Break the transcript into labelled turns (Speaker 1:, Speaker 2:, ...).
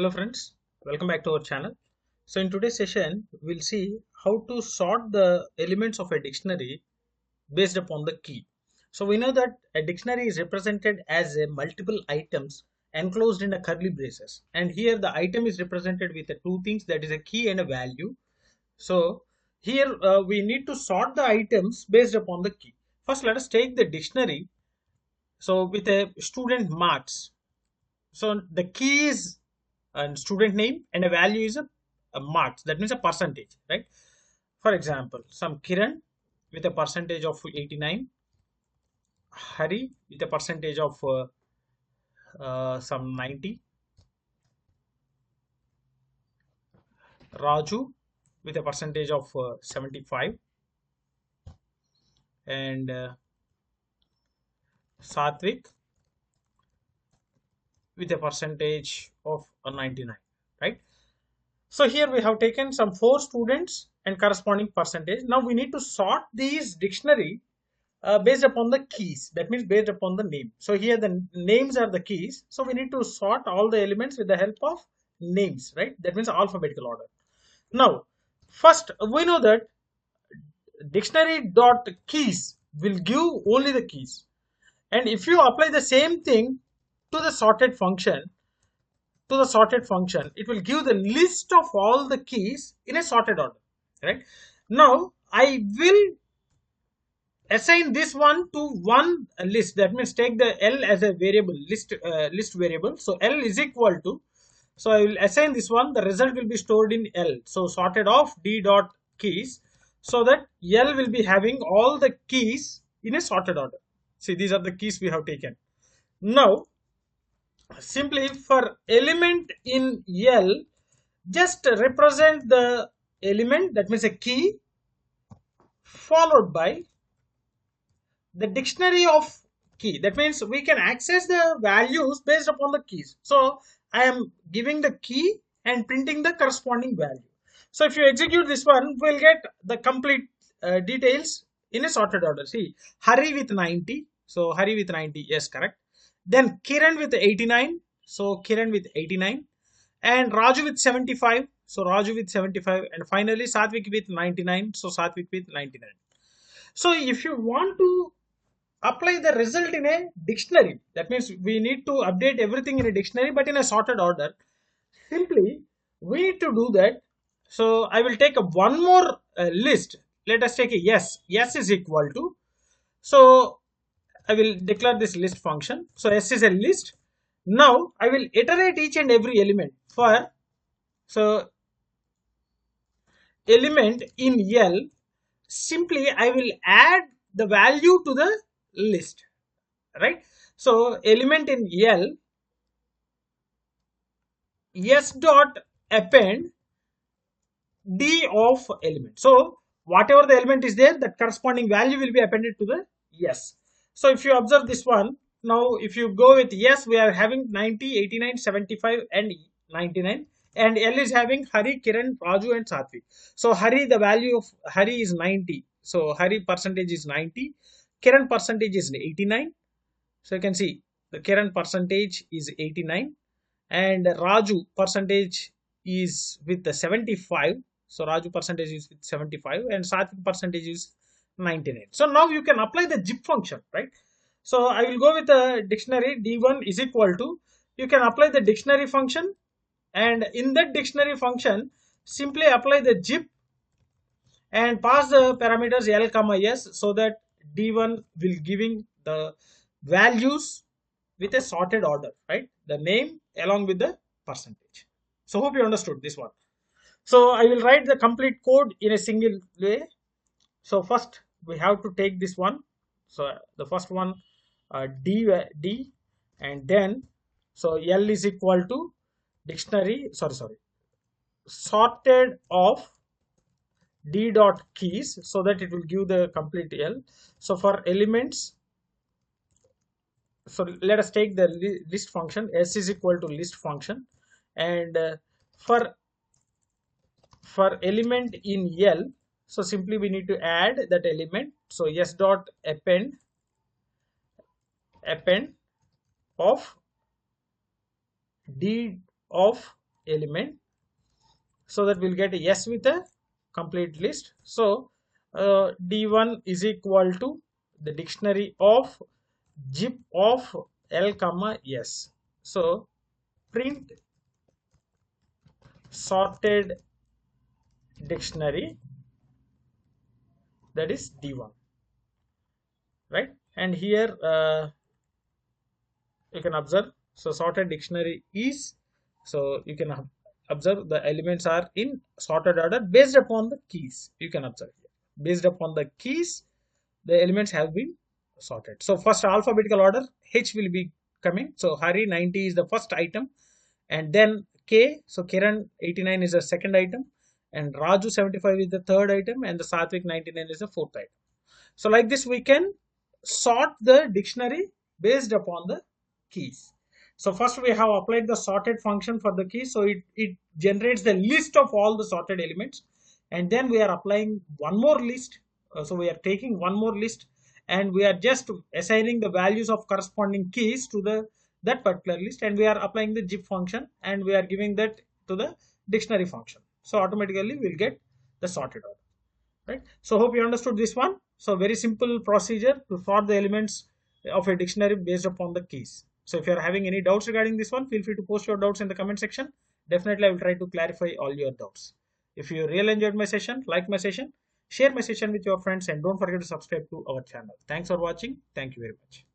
Speaker 1: Hello friends, welcome back to our channel. So in today's session, we'll see how to sort the elements of a dictionary based upon the key. So we know that a dictionary is represented as a multiple items enclosed in a curly braces, and here the item is represented with the two things, that is a key and a value. So here we need to sort the items based upon the key. First let us take the dictionary. So with a student marks, so the key is and student name and a value is a marks, that means a percentage, right? For example, some Kiran with a percentage of 89, Hari with a percentage of some 90, Raju with a percentage of 75, and Satvik with a percentage of 99, right? So here we have taken some 4 students and corresponding percentage. Now we need to sort these dictionary based upon the keys, that means based upon the name. So here the names are the keys, so we need to sort all the elements with the help of names, right? That means alphabetical order. Now first we know that dictionary dot keys will give only the keys, and if you apply the same thing to the sorted function, it will give the list of all the keys in a sorted order, right? Now I will assign this one to one list, that means take the L as a variable, list variable. So L is equal to, so I will assign this one, the result will be stored in L, so sorted of d dot keys, so that L will be having all the keys in a sorted order. See, these are the keys we have taken. Now simply for element in L, just represent the element, that means a key, followed by the dictionary of key. That means we can access the values based upon the keys. So I am giving the key and printing the corresponding value. So if you execute this one, we'll get the complete details in a sorted order. See, Hari with 90. So Hari with 90, yes, correct. Then Kiran with 89. So Kiran with 89. And Raju with 75. So Raju with 75. And finally Satvik with 99. So Satvik with 99. So if you want to apply the result in a dictionary, that means we need to update everything in a dictionary but in a sorted order. Simply we need to do that. So I will take a one more list. Let us take a yes is equal to, so I will declare this list function. So S is a list. Now I will iterate each and every element for, so element in L, simply I will add the value to the list, right? So element in L, S dot append D of element. So whatever the element is there, that corresponding value will be appended to the S. So if you observe this one, now if you go with S, we are having 90, 89, 75 and 99, and L is having Hari, Kiran, Raju and Satvik. So Hari, the value of Hari is 90. So Hari percentage is 90. Kiran percentage is 89. So you can see the Kiran percentage is 89 and Raju percentage is with the 75. So Raju percentage is with 75 and Satvik percentage is 99. So now you can apply the zip function, right? So I will go with the dictionary D1 is equal to, you can apply the dictionary function, and in that dictionary function simply apply the zip and pass the parameters L comma S, so that D1 will giving the values with a sorted order, right? The name along with the percentage. So hope you understood this one. So I will write the complete code in a single way. So first we have to take this one. So the first one D, and then so L is equal to dictionary, sorted of D dot keys, so that it will give the complete L. So for elements, so let us take the list function. S is equal to list function, and for element in L, so simply we need to add that element. So S dot append of D of element, so that we'll get a yes with a complete list. So D1 is equal to the dictionary of zip of L comma S. So print sorted dictionary, that is D1, right? And here you can observe, so sorted dictionary is, so you can observe the elements are in sorted order based upon the keys. You can observe here, based upon the keys the elements have been sorted. So first alphabetical order, H will be coming. So Hari 90 is the first item, and then K, so Kiran 89 is the second item, and Raju 75 is the third item, and the Satvik 99 is the fourth item. So like this we can sort the dictionary based upon the keys. So first we have applied the sorted function for the keys. So it generates the list of all the sorted elements, and then we are applying one more list. So we are taking one more list, and we are just assigning the values of corresponding keys to the that particular list, and we are applying the zip function, and we are giving that to the dictionary function. So automatically we'll get the sorted order, right? So hope you understood this one. So very simple procedure to sort the elements of a dictionary based upon the keys. So if you are having any doubts regarding this one, feel free to post your doubts in the comment section. Definitely I will try to clarify all your doubts. If you really enjoyed my session, like my session, share my session with your friends, and don't forget to subscribe to our channel. Thanks for watching. Thank you very much.